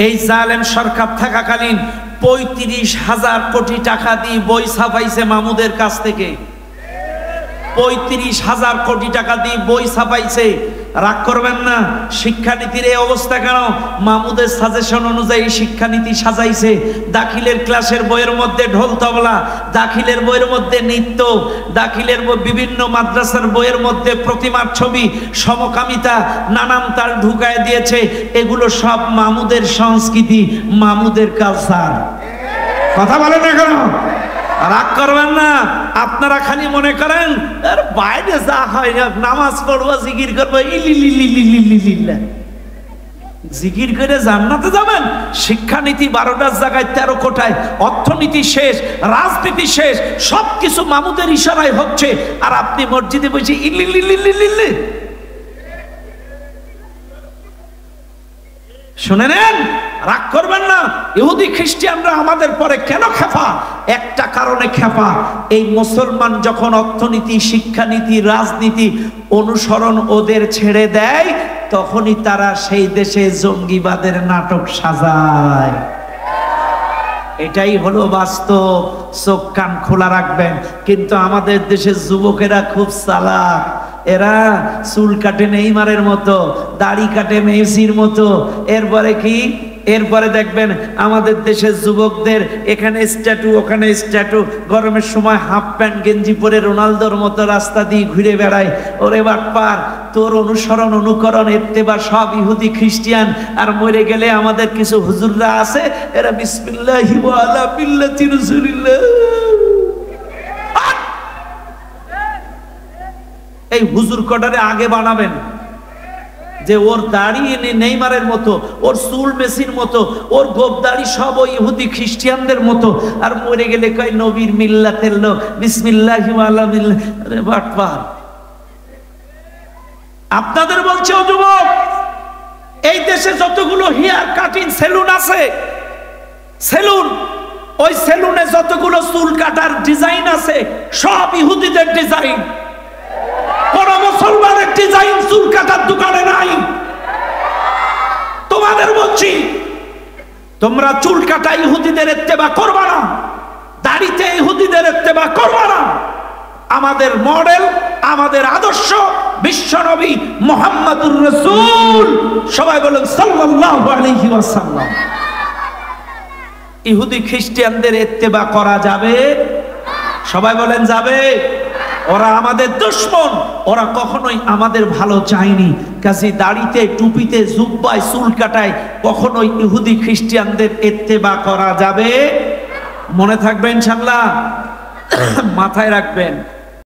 এই জালেম সরকার থাকাকালীন ৩৫,০০০ কোটি টাকা দিয়ে বই ছাপাইছে মামুদের কাছ থেকে। ৩৫,০০০ কোটি টাকা দিয়ে বই ছাপাইছে। রাগ করবেন না, শিক্ষানীতির এই অবস্থা কেন? মামুদের সাজেশন অনুযায়ী শিক্ষানীতি সাজাইছে। দাখিলের ক্লাসের বইয়ের মধ্যে ঢোল তবলা, দাখিলের বইয়ের মধ্যে নৃত্য, দাখিলের বিভিন্ন মাদ্রাসার বইয়ের মধ্যে প্রতিমার ছবি, সমকামিতা, নানান তাল ঢুকায় দিয়েছে। এগুলো সব মামুদের সংস্কৃতি, মামুদের কালচার। কথা বলেন না কেন? রাগ করবেন না। আপনারা খালি মনে করেন আর বাইরে যা হয়, নামাজ পড়বো, জিকির করবো, জিকির করে জান্নাতে যাবেন। শিক্ষানীতি 12টার জায়গায় 13 কোটায়, অর্থনীতি শেষ, রাজনীতি শেষ, সবকিছু মামুদের ইশারায় হচ্ছে। আর আপনি মসজিদে বসে ইল্লি। শুনে নেন, রাগ করবেন না। ইহুদি খ্রিস্টানরা আমাদের পরে কেন খেপা? একটা কারণে খেপা। এই মুসলমান যখন অর্থনীতি, শিক্ষানীতি, রাজনীতি অনুসরণ ওদের ছেড়ে দেয়, তখনই তারা সেই দেশে জঙ্গিবাদের নাটক সাজায়। এটাই হলো বাস্তব। চোখ কান খোলা রাখবেন। কিন্তু আমাদের দেশের যুবকেরা খুব চালাক। এরা চুল কাটে নেইমারের মতো, দাড়ি কাটে মেসির মতো। এরপরে দেখবেন আমাদের দেশের যুবকদের এখানে স্ট্যাটু, ওখানে স্ট্যাটু। গরমের সময় হাফ প্যান্ট গেঞ্জি পরে রোনালদোর মতো রাস্তা দিয়ে ঘুরে বেড়ায়। ওরে বাটপার, তোর অনুসরণ অনুকরণ ইত্তেবা সব ইহুদি খ্রিস্টান। আর মরে গেলে আমাদের কিছু হুজুররা আছে, এরা বিসমিল্লাহি ওয়া আলা মিল্লাতি রাসূলিল্লাহ। এই হুজুর কটারে আগে বানাবেন যে ওর দাড়ি নেইমারের মতো, ওর চুল মেসির মতো, ওর গোপ দাড়ি সব ওই ইহুদি খ্রিস্টানদের মতো। আর মরে গেলে কয় নবীর মিল্লাতের লোক, বিসমিল্লাহি ওয়া আলা মিল্লাহ। আরে বাটপার। আপনাদের বলছে ও যুবক, এই দেশে যতগুলো হেয়ার কাটিং সেলুন আছে, সেলুন, ওই সেলুনে যতগুলো চুল কাটার ডিজাইন আছে, সব ইহুদিদের ডিজাইন। কোন মুসলমানের ডিজাইন চুল কাটার দোকানে নাই। তোমাদের বলছি, তোমরা চুল কাটা ইহুদিদের ইত্তেবা করবা না, দাড়িতে ইহুদিদের ইত্তেবা করবা না। আমাদের মডেল, আমাদের আদর্শ বিশ্বনবী মুহাম্মদুর রাসূল। সবাই বলেন সাল্লাল্লাহু আলাইহি ওয়াসাল্লাম। ইহুদি খ্রিস্টানদের ইত্তেবা করা যাবে? সবাই বলেন যাবে। ওরা আমাদের দুশমন, ওরা কখনোই আমাদের ভালো চায়নি। কাজে দাড়িতে, টুপিতে, জুব্বায়, চুল কাটায় কখনোই ইহুদি খ্রিস্টানদের ইত্তেবা করা যাবে? মনে থাকবে ইনশাআল্লাহ, মাথায় রাখবেন।